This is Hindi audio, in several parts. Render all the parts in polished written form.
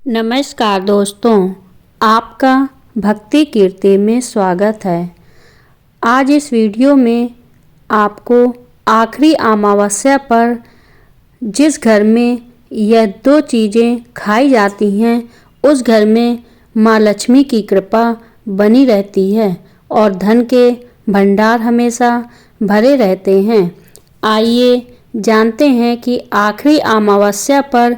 नमस्कार दोस्तों, आपका भक्ति कीर्ति में स्वागत है। आज इस वीडियो में आपको आखिरी अमावस्या पर जिस घर में यह दो चीज़ें खाई जाती हैं उस घर में माँ लक्ष्मी की कृपा बनी रहती है और धन के भंडार हमेशा भरे रहते हैं। आइए जानते हैं कि आखिरी अमावस्या पर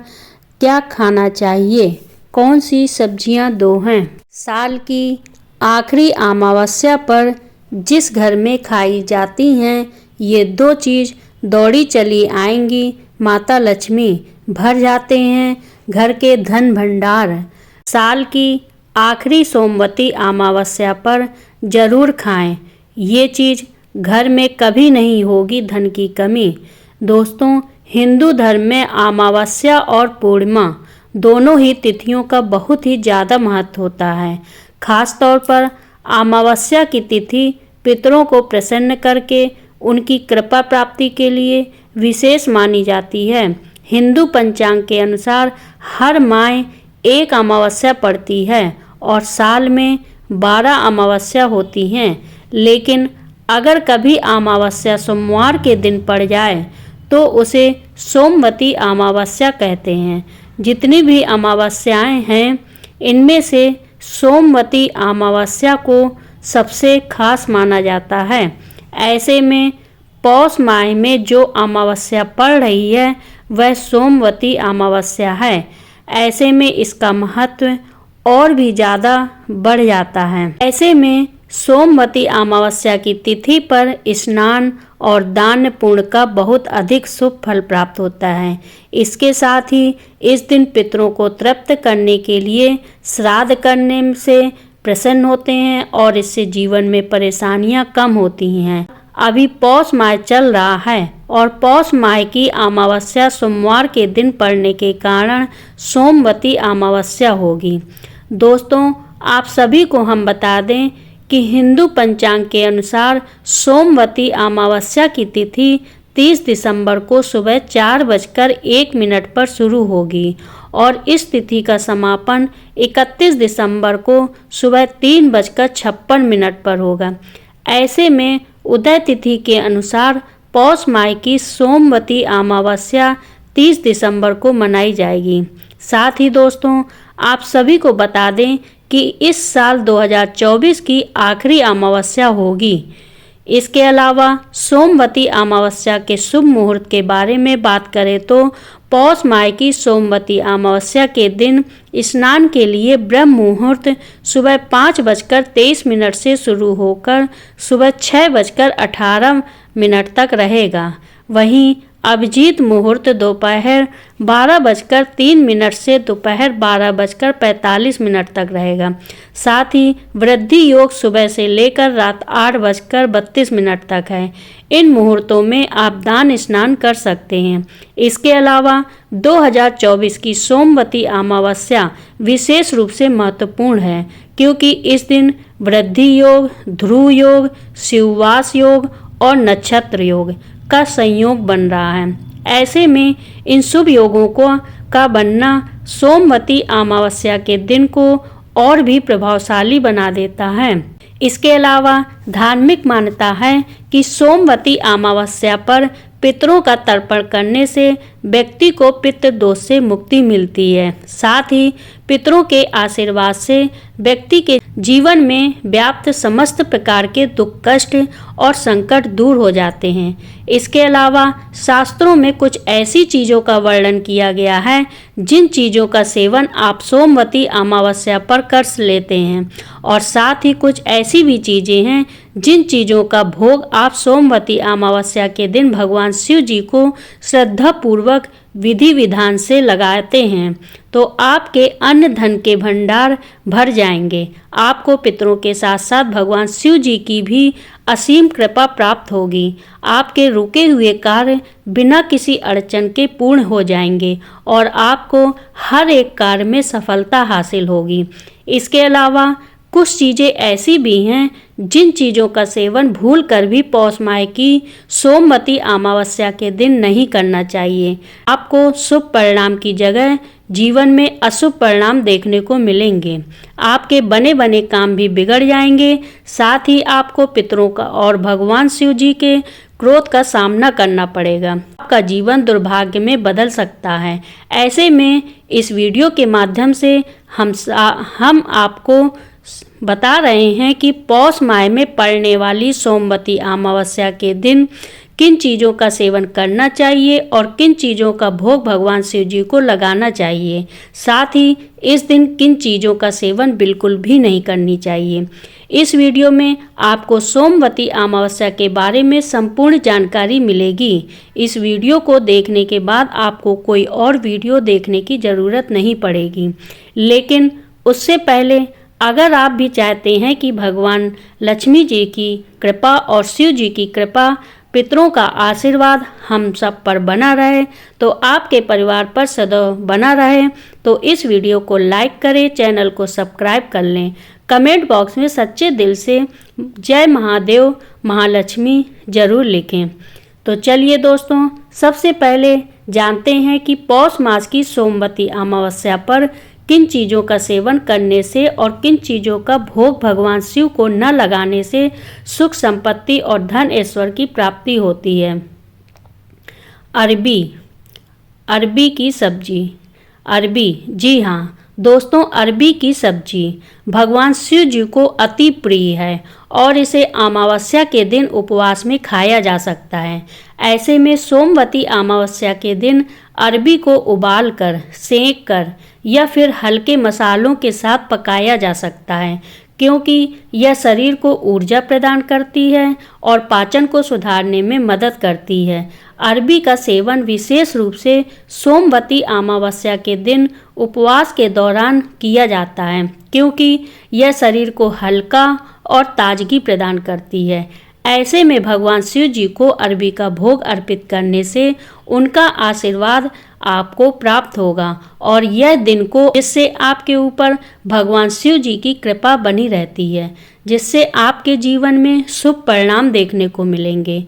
क्या खाना चाहिए, कौन सी सब्जियां दो हैं। साल की आखिरी अमावस्या पर जिस घर में खाई जाती हैं ये दो चीज़ दौड़ी चली आएंगी, माता लक्ष्मी भर जाते हैं घर के धन भंडार। साल की आखिरी सोमवती अमावस्या पर ज़रूर खाएं। ये चीज़ घर में कभी नहीं होगी धन की कमी। दोस्तों, हिंदू धर्म में अमावस्या और पूर्णिमा दोनों ही तिथियों का बहुत ही ज़्यादा महत्व होता है। खास तौर पर अमावस्या की तिथि पितरों को प्रसन्न करके उनकी कृपा प्राप्ति के लिए विशेष मानी जाती है। हिंदू पंचांग के अनुसार हर माह एक अमावस्या पड़ती है और साल में 12 अमावस्या होती हैं। लेकिन अगर कभी अमावस्या सोमवार के दिन पड़ जाए तो उसे सोमवती अमावस्या कहते हैं। जितनी भी अमावस्याएं हैं इनमें से सोमवती अमावस्या को सबसे खास माना जाता है। ऐसे में पौष माह में जो अमावस्या पड़ रही है वह सोमवती अमावस्या है। ऐसे में इसका महत्व और भी ज़्यादा बढ़ जाता है। ऐसे में सोमवती अमावस्या की तिथि पर स्नान और दान पुण्य का बहुत अधिक शुभ फल प्राप्त होता है। इसके साथ ही इस दिन पितरों को तृप्त करने के लिए श्राद्ध करने से प्रसन्न होते हैं और इससे जीवन में परेशानियां कम होती हैं। अभी पौष माह चल रहा है और पौष माह की अमावस्या सोमवार के दिन पड़ने के कारण सोमवती अमावस्या होगी। दोस्तों, आप सभी को हम बता दें कि हिंदू पंचांग के अनुसार सोमवती अमावस्या की तिथि 30 दिसंबर को सुबह 4:01 पर शुरू होगी और इस तिथि का समापन 31 दिसंबर को सुबह 3:56 पर होगा। ऐसे में उदय तिथि के अनुसार पौष माह की सोमवती अमावस्या 30 दिसंबर को मनाई जाएगी। साथ ही दोस्तों, आप सभी को बता दें कि इस साल 2024 की आखिरी अमावस्या होगी। इसके अलावा सोमवती अमावस्या के शुभ मुहूर्त के बारे में बात करें तो पौष माह की सोमवती अमावस्या के दिन स्नान के लिए ब्रह्म मुहूर्त सुबह 5:23 से शुरू होकर सुबह 6:18 तक रहेगा। वहीं अभिजीत मुहूर्त दोपहर 12:03 से दोपहर 12:45 तक रहेगा। साथ ही वृद्धि योग सुबह से लेकर रात 8:32 तक है। इन मुहूर्तों में आप दान स्नान कर सकते हैं। इसके अलावा 2024 की सोमवती अमावस्या विशेष रूप से महत्वपूर्ण है क्योंकि इस दिन वृद्धि योग, ध्रुव योग, शिववास योग और नक्षत्र योग का संयोग बन रहा है। ऐसे में इन शुभ योगों का बनना सोमवती अमावस्या के दिन को और भी प्रभावशाली बना देता है। इसके अलावा धार्मिक मान्यता है कि सोमवती अमावस्या पर पितरों का तर्पण करने से व्यक्ति को पितृ दोष से मुक्ति मिलती है। साथ ही पितरों के आशीर्वाद से व्यक्ति के जीवन में व्याप्त समस्त प्रकार के दुख, कष्ट और संकट दूर हो जाते हैं। इसके अलावा शास्त्रों में कुछ ऐसी चीज़ों का वर्णन किया गया है जिन चीज़ों का सेवन आप सोमवती अमावस्या पर कर लेते हैं और साथ ही कुछ ऐसी भी चीज़ें हैं जिन चीज़ों का भोग आप सोमवती अमावस्या के दिन भगवान शिव जी को श्रद्धापूर्वक विधि विधान से लगाते हैं तो आपके अन्न धन के भंडार भर जाएंगे। आपको पितरों के साथ साथ भगवान शिव जी की भी असीम कृपा प्राप्त होगी। आपके रुके हुए कार्य बिना किसी अड़चन के पूर्ण हो जाएंगे और आपको हर एक कार्य में सफलता हासिल होगी। इसके अलावा कुछ चीज़ें ऐसी भी हैं जिन चीज़ों का सेवन भूल कर भी पौष माह की सोमवती अमावस्या के दिन नहीं करना चाहिए। आपको शुभ परिणाम की जगह जीवन में अशुभ परिणाम देखने को मिलेंगे। आपके बने बने काम भी बिगड़ जाएंगे। साथ ही आपको पितरों का और भगवान शिव जी के क्रोध का सामना करना पड़ेगा। आपका जीवन दुर्भाग्य में बदल सकता है। ऐसे में इस वीडियो के माध्यम से हम आपको बता रहे हैं कि पौष माह में पड़ने वाली सोमवती अमावस्या के दिन किन चीज़ों का सेवन करना चाहिए और किन चीज़ों का भोग भगवान शिव जी को लगाना चाहिए। साथ ही इस दिन किन चीज़ों का सेवन बिल्कुल भी नहीं करनी चाहिए। इस वीडियो में आपको सोमवती अमावस्या के बारे में संपूर्ण जानकारी मिलेगी। इस वीडियो को देखने के बाद आपको कोई और वीडियो देखने की ज़रूरत नहीं पड़ेगी। लेकिन उससे पहले अगर आप भी चाहते हैं कि भगवान लक्ष्मी जी की कृपा और शिव जी की कृपा, पितरों का आशीर्वाद हम सब पर बना रहे, तो आपके परिवार पर सदैव बना रहे, तो इस वीडियो को लाइक करें, चैनल को सब्सक्राइब कर लें। कमेंट बॉक्स में सच्चे दिल से जय महादेव महालक्ष्मी जरूर लिखें। तो चलिए दोस्तों, सबसे पहले जानते हैं कि पौष मास की सोमवती अमावस्या पर किन चीज़ों का सेवन करने से और किन चीज़ों का भोग भगवान शिव को न लगाने से सुख संपत्ति और धन ऐश्वर्य की प्राप्ति होती है। अरबी की सब्जी। जी हाँ दोस्तों, अरबी की सब्जी भगवान शिव जी को अति प्रिय है और इसे अमावस्या के दिन उपवास में खाया जा सकता है। ऐसे में सोमवती अमावस्या के दिन अरबी को उबालकर, सेंक कर या फिर हल्के मसालों के साथ पकाया जा सकता है, क्योंकि यह शरीर को ऊर्जा प्रदान करती है और पाचन को सुधारने में मदद करती है। अरबी का सेवन विशेष रूप से सोमवती अमावस्या के दिन उपवास के दौरान किया जाता है, क्योंकि यह शरीर को हल्का और ताजगी प्रदान करती है। ऐसे में भगवान शिव जी को अरबी का भोग अर्पित करने से उनका आशीर्वाद आपको प्राप्त होगा और यह दिन को जिससे आपके ऊपर भगवान शिव जी की कृपा बनी रहती है, जिससे आपके जीवन में शुभ परिणाम देखने को मिलेंगे।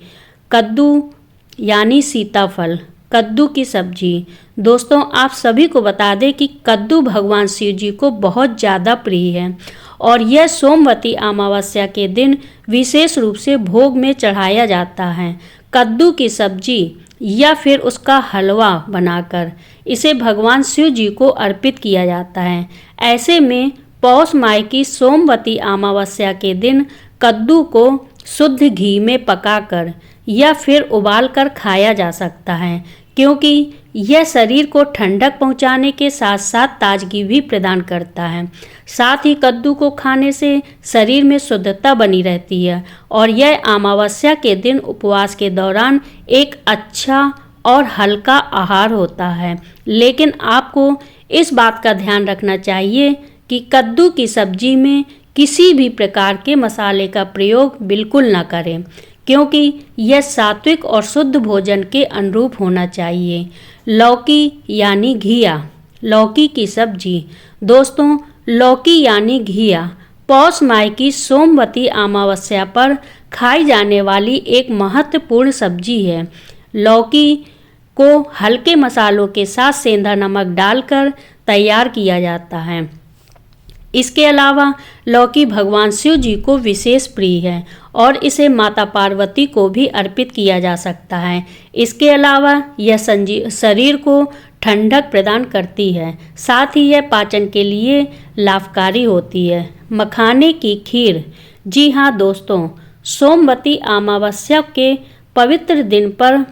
कद्दू यानी सीताफल, कद्दू की सब्जी। दोस्तों, आप सभी को बता दें कि कद्दू भगवान शिव जी को बहुत ज़्यादा प्रिय है और यह सोमवती अमावस्या के दिन विशेष रूप से भोग में चढ़ाया जाता है। कद्दू की सब्जी या फिर उसका हलवा बनाकर इसे भगवान शिव जी को अर्पित किया जाता है। ऐसे में पौष माह की सोमवती अमावस्या के दिन कद्दू को शुद्ध घी में पकाकर या फिर उबालकर खाया जा सकता है, क्योंकि यह शरीर को ठंडक पहुंचाने के साथ साथ ताजगी भी प्रदान करता है। साथ ही कद्दू को खाने से शरीर में शुद्धता बनी रहती है और यह अमावस्या के दिन उपवास के दौरान एक अच्छा और हल्का आहार होता है। लेकिन आपको इस बात का ध्यान रखना चाहिए कि कद्दू की सब्जी में किसी भी प्रकार के मसाले का प्रयोग बिल्कुल न करें, क्योंकि यह सात्विक और शुद्ध भोजन के अनुरूप होना चाहिए। लौकी यानी घिया, लौकी की सब्जी। दोस्तों, लौकी यानी घिया पौष माह की सोमवती अमावस्या पर खाई जाने वाली एक महत्वपूर्ण सब्जी है। लौकी को हल्के मसालों के साथ सेंधा नमक डालकर तैयार किया जाता है। इसके अलावा लौकी भगवान शिव जी को विशेष प्रिय है और इसे माता पार्वती को भी अर्पित किया जा सकता है। इसके अलावा यह शरीर को ठंडक प्रदान करती है, साथ ही यह पाचन के लिए लाभकारी होती है। मखाने की खीर। जी हाँ दोस्तों, सोमवती अमावस्या के पवित्र दिन पर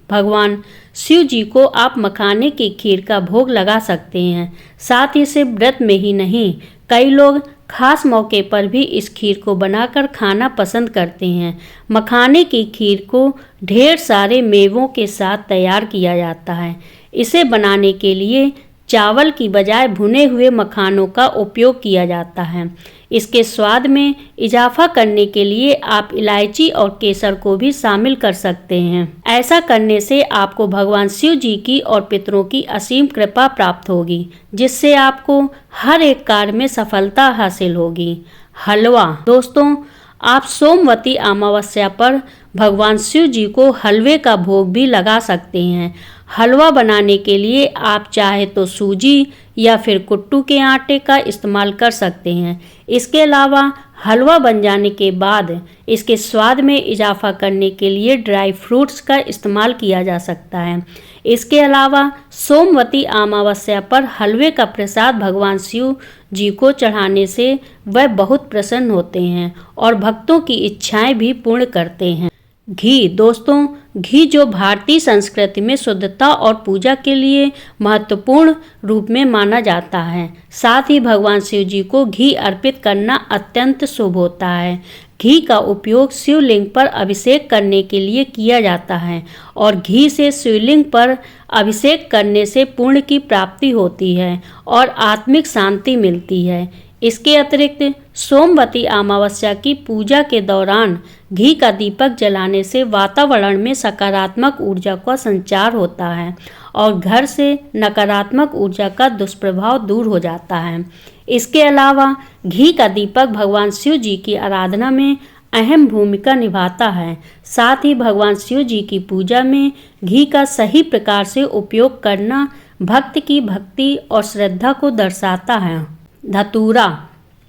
भगवान शिव जी को आप मखाने की खीर का भोग लगा सकते हैं। साथ ही सिर्फ व्रत में ही नहीं, कई लोग खास मौके पर भी इस खीर को बनाकर खाना पसंद करते हैं। मखाने की खीर को ढेर सारे मेवों के साथ तैयार किया जाता है। इसे बनाने के लिए चावल की बजाय भुने हुए मखानों का उपयोग किया जाता है। इसके स्वाद में इजाफा करने के लिए आप इलायची और केसर को भी शामिल कर सकते हैं। ऐसा करने से आपको भगवान शिव जी की और पितरों की असीम कृपा प्राप्त होगी, जिससे आपको हर एक कार्य में सफलता हासिल होगी। हलवा। दोस्तों, आप सोमवती अमावस्या पर भगवान शिव जी को हलवे का भोग भी लगा सकते हैं। हलवा बनाने के लिए आप चाहे तो सूजी या फिर कुट्टू के आटे का इस्तेमाल कर सकते हैं। इसके अलावा हलवा बन जाने के बाद इसके स्वाद में इजाफा करने के लिए ड्राई फ्रूट्स का इस्तेमाल किया जा सकता है। इसके अलावा सोमवती अमावस्या पर हलवे का प्रसाद भगवान शिव जी को चढ़ाने से वह बहुत प्रसन्न होते हैं और भक्तों की इच्छाएं भी पूर्ण करते हैं। घी दोस्तों, घी जो भारतीय संस्कृति में शुद्धता और पूजा के लिए महत्वपूर्ण रूप में माना जाता है। साथ ही भगवान शिव जी को घी अर्पित करना अत्यंत शुभ होता है। घी का उपयोग शिवलिंग पर अभिषेक करने के लिए किया जाता है और घी से शिवलिंग पर अभिषेक करने से पुण्य की प्राप्ति होती है और आत्मिक शांति मिलती है। इसके अतिरिक्त सोमवती अमावस्या की पूजा के दौरान घी का दीपक जलाने से वातावरण में सकारात्मक ऊर्जा का संचार होता है और घर से नकारात्मक ऊर्जा का दुष्प्रभाव दूर हो जाता है। इसके अलावा घी का दीपक भगवान शिव जी की आराधना में अहम भूमिका निभाता है। साथ ही भगवान शिव जी की पूजा में घी का सही प्रकार से उपयोग करना भक्त की भक्ति और श्रद्धा को दर्शाता है। धतूरा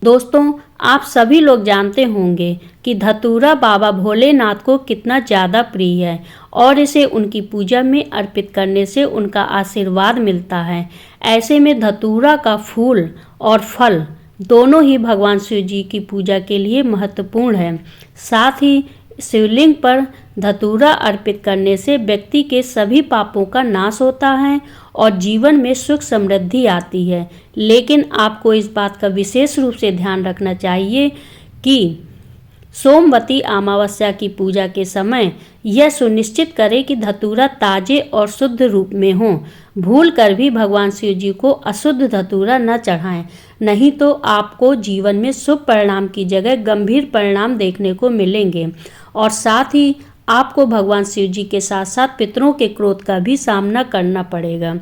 दोस्तों, आप सभी लोग जानते होंगे कि धतूरा बाबा भोलेनाथ को कितना ज़्यादा प्रिय है और इसे उनकी पूजा में अर्पित करने से उनका आशीर्वाद मिलता है। ऐसे में धतूरा का फूल और फल दोनों ही भगवान शिव जी की पूजा के लिए महत्वपूर्ण है। साथ ही शिवलिंग पर धतूरा अर्पित करने से व्यक्ति के सभी पापों का नाश होता है और जीवन में सुख समृद्धि आती है। लेकिन आपको इस बात का विशेष रूप से ध्यान रखना चाहिए कि सोमवती अमावस्या की पूजा के समय यह सुनिश्चित करें कि धतूरा ताजे और शुद्ध रूप में हो। भूलकर भी भगवान शिव जी को अशुद्ध धतूरा न चढ़ाएं, नहीं तो आपको जीवन में शुभ परिणाम की जगह गंभीर परिणाम देखने को मिलेंगे और साथ ही आपको भगवान शिव जी के साथ साथ पितरों के क्रोध का भी सामना करना पड़ेगा,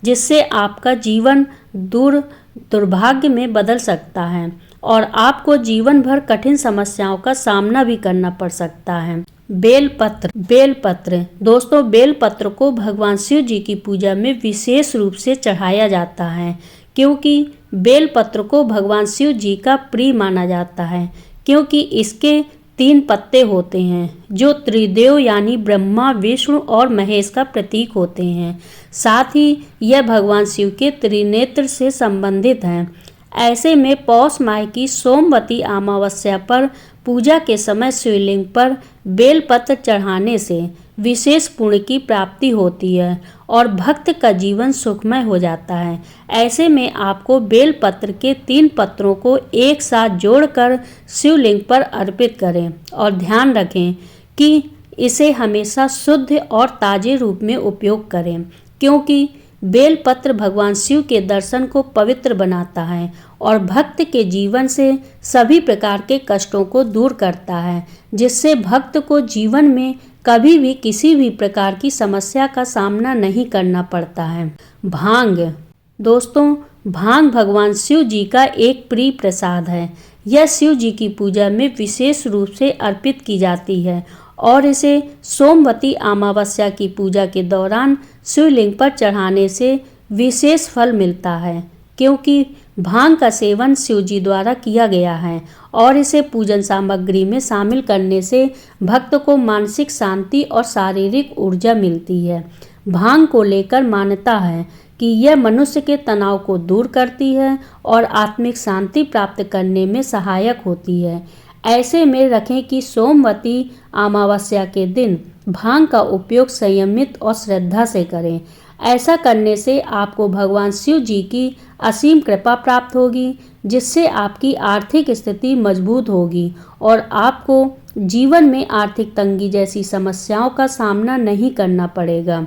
जिससे आपका जीवन दुर्भाग्य में बदल सकता है और आपको जीवन भर कठिन समस्याओं का सामना भी करना पड़ सकता है। बेलपत्र दोस्तों, बेलपत्र को भगवान शिव जी की पूजा में विशेष रूप से चढ़ाया जाता है, क्योंकि बेलपत्र को भगवान शिव जी का प्रिय माना जाता है, क्योंकि इसके 3 पत्ते होते हैं जो त्रिदेव यानी ब्रह्मा, विष्णु और महेश का प्रतीक होते हैं। साथ ही यह भगवान शिव के त्रिनेत्र से संबंधित हैं। ऐसे में पौष माह की सोमवती अमावस्या पर पूजा के समय शिवलिंग पर बेलपत्र चढ़ाने से विशेष पुण्य की प्राप्ति होती है और भक्त का जीवन सुखमय हो जाता है। ऐसे में आपको बेलपत्र के 3 पत्रों को एक साथ जोड़कर शिवलिंग पर अर्पित करें और ध्यान रखें कि इसे हमेशा शुद्ध और ताजे रूप में उपयोग करें, क्योंकि बेलपत्र भगवान शिव के दर्शन को पवित्र बनाता है और भक्त के जीवन से सभी प्रकार के कष्टों को दूर करता है, जिससे भक्त को जीवन में कभी भी किसी भी प्रकार की समस्या का सामना नहीं करना पड़ता है। भांग दोस्तों, भांग भगवान शिव जी का एक प्रिय प्रसाद है। यह शिव जी की पूजा में विशेष रूप से अर्पित की जाती है और इसे सोमवती अमावस्या की पूजा के दौरान शिवलिंग पर चढ़ाने से विशेष फल मिलता है, क्योंकि भांग का सेवन शिव जी द्वारा किया गया है और इसे पूजन सामग्री में शामिल करने से भक्त को मानसिक शांति और शारीरिक ऊर्जा मिलती है। भांग को लेकर मान्यता है कि यह मनुष्य के तनाव को दूर करती है और आत्मिक शांति प्राप्त करने में सहायक होती है। ऐसे में रखें कि सोमवती अमावस्या के दिन भांग का उपयोग संयमित और श्रद्धा से करें। ऐसा करने से आपको भगवान शिव जी की असीम कृपा प्राप्त होगी, जिससे आपकी आर्थिक स्थिति मजबूत होगी और आपको जीवन में आर्थिक तंगी जैसी समस्याओं का सामना नहीं करना पड़ेगा।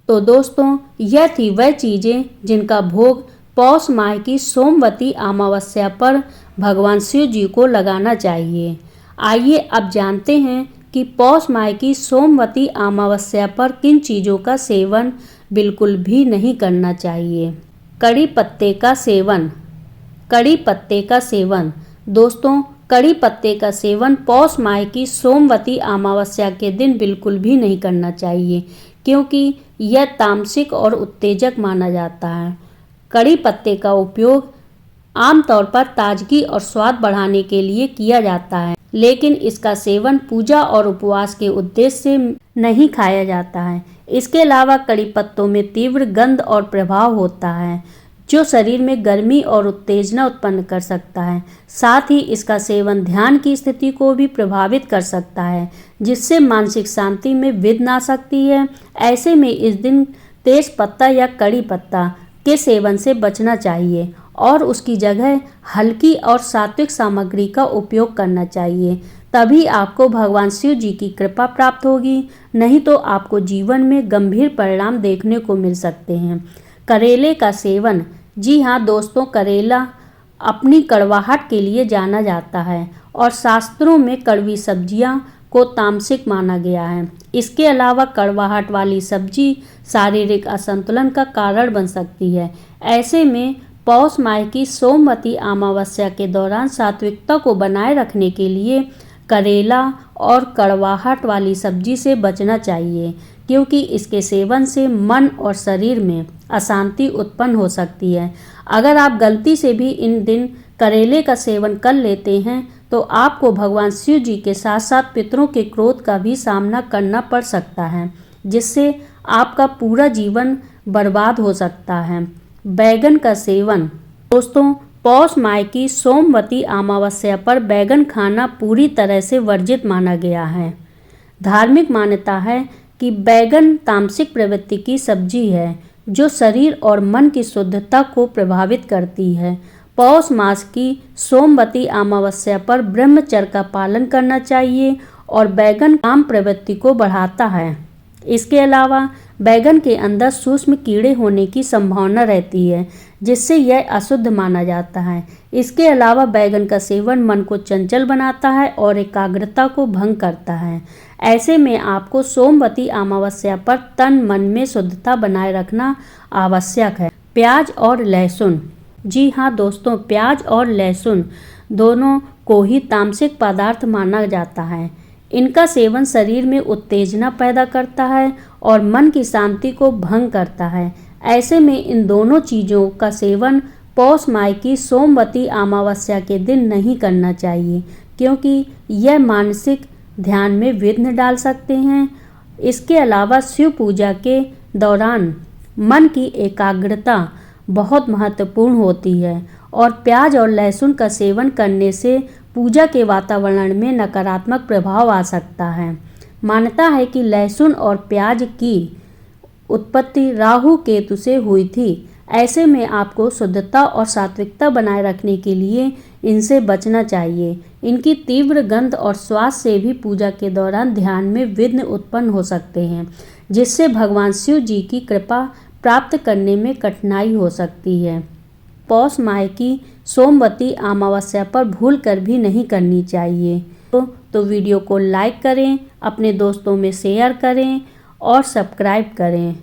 तो दोस्तों, यह थी वह चीज़ें जिनका भोग पौष माह की सोमवती अमावस्या पर भगवान शिव जी को लगाना चाहिए। आइए अब जानते हैं कि पौष माह की सोमवती अमावस्या पर किन चीज़ों का सेवन बिल्कुल भी नहीं करना चाहिए। कड़ी पत्ते का सेवन दोस्तों, कड़ी पत्ते का सेवन पौष माह की सोमवती अमावस्या के दिन बिल्कुल भी नहीं करना चाहिए, क्योंकि यह तामसिक और उत्तेजक माना जाता है। कड़ी पत्ते का उपयोग आमतौर पर ताजगी और स्वाद बढ़ाने के लिए किया जाता है, लेकिन इसका सेवन पूजा और उपवास के उद्देश्य से नहीं खाया जाता है। इसके अलावा कड़ी पत्तों में तीव्र गंध और प्रभाव होता है, जो शरीर में गर्मी और उत्तेजना उत्पन्न कर सकता है। साथ ही इसका सेवन ध्यान की स्थिति को भी प्रभावित कर सकता है, जिससे मानसिक शांति में विघ्न आ सकती है। ऐसे में इस दिन तेज पत्ता या कड़ी पत्ता के सेवन से बचना चाहिए और उसकी जगह हल्की और सात्विक सामग्री का उपयोग करना चाहिए। तभी आपको भगवान शिव जी की कृपा प्राप्त होगी, नहीं तो आपको जीवन में गंभीर परिणाम देखने को मिल सकते हैं। करेले का सेवन, जी हाँ दोस्तों, करेला अपनी कड़वाहट के लिए जाना जाता है और शास्त्रों में कड़वी सब्जियां को तामसिक माना गया है। इसके अलावा कड़वाहट वाली सब्जी शारीरिक असंतुलन का कारण बन सकती है। ऐसे में पौष माह की सोमवती अमावस्या के दौरान सात्विकता को बनाए रखने के लिए करेला और कड़वाहट वाली सब्जी से बचना चाहिए, क्योंकि इसके सेवन से मन और शरीर में अशांति उत्पन्न हो सकती है। अगर आप गलती से भी इन दिन करेले का सेवन कर लेते हैं तो आपको भगवान शिव जी के साथ साथ पितरों के क्रोध का भी सामना करना पड़ सकता है, जिससे आपका पूरा जीवन बर्बाद हो सकता है। बैगन का सेवन, दोस्तों, पौष माह की सोमवती अमावस्या पर बैगन खाना पूरी तरह से वर्जित माना गया है। धार्मिक मान्यता है कि बैगन तामसिक प्रवृत्ति की सब्जी है, जो शरीर और मन की शुद्धता को प्रभावित करती है। पौष मास की सोमवती अमावस्या पर ब्रह्मचर्य का पालन करना चाहिए और बैगन काम प्रवृत्ति को बढ़ाता है। इसके अलावा बैगन के अंदर सूक्ष्म कीड़े होने की संभावना रहती है, जिससे यह अशुद्ध माना जाता है। इसके अलावा बैगन का सेवन मन को चंचल बनाता है और एकाग्रता को भंग करता है। ऐसे में आपको सोमवती अमावस्या पर तन मन में शुद्धता बनाए रखना आवश्यक है। प्याज और लहसुन, जी हाँ दोस्तों, प्याज और लहसुन दोनों को ही तामसिक पदार्थ माना जाता है। इनका सेवन शरीर में उत्तेजना पैदा करता है और मन की शांति को भंग करता है। ऐसे में इन दोनों चीज़ों का सेवन पौष माह की सोमवती अमावस्या के दिन नहीं करना चाहिए, क्योंकि यह मानसिक ध्यान में विघ्न डाल सकते हैं। इसके अलावा शिव पूजा के दौरान मन की एकाग्रता बहुत महत्वपूर्ण होती है और प्याज और लहसुन का सेवन करने से पूजा के वातावरण में नकारात्मक प्रभाव आ सकता है। मान्यता है कि लहसुन और प्याज की उत्पत्ति राहु केतु से हुई थी। ऐसे में आपको शुद्धता और सात्विकता बनाए रखने के लिए इनसे बचना चाहिए। इनकी तीव्र गंध और स्वाद से भी पूजा के दौरान ध्यान में विघ्न उत्पन्न हो सकते हैं, जिससे भगवान शिव जी की कृपा प्राप्त करने में कठिनाई हो सकती है। पौष माह की सोमवती अमावस्या पर भूल कर भी नहीं करनी चाहिए। तो वीडियो को लाइक करें, अपने दोस्तों में शेयर करें और सब्सक्राइब करें।